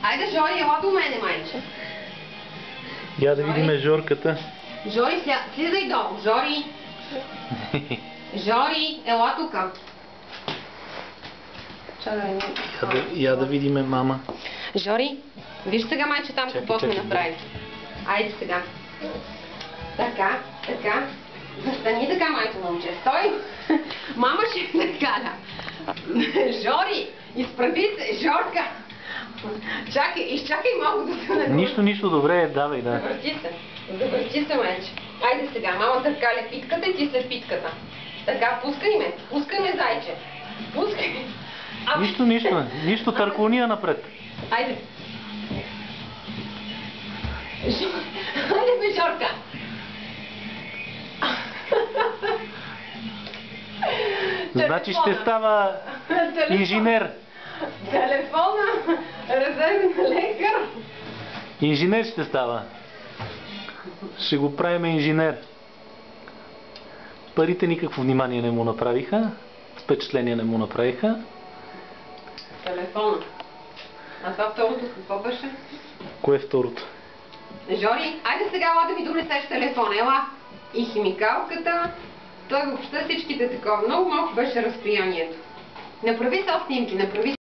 Айде, Жори, ела до мене, майче. Я да видиме Жорката. Жори, слизай долу. Жори. Жори, ела тука. Я да видиме мама. Жори, виж сега, майче, там какво сме направили. Айде сега. Така, така. Застани така, майче, момче. Стой! Мама ще накаля. Жори, изправи се, Жорка. Чакай, изчакай малко да се накаля. Нищо, добре, давай, да. Завърти се, майче. Айде сега, мама търкаля питката и ти след питката. Така, пускай ме, зайче. Пускай. Нищо, търклония напред. Айде. Айде бе, Жорка. Значи ще става инженер. Телефона, резервен лекар. Инженер ще става. Ще го правим инженер. Парите никакво внимание не му направиха. Впечатление не му направиха. Телефона. А това второто какво беше? Кое е второто? Жори, айде сега ела да ми донесеш телефона, ела. И химикалката. Той въобще всичките такова. Много малко беше разстоянието. Направи са снимки, направи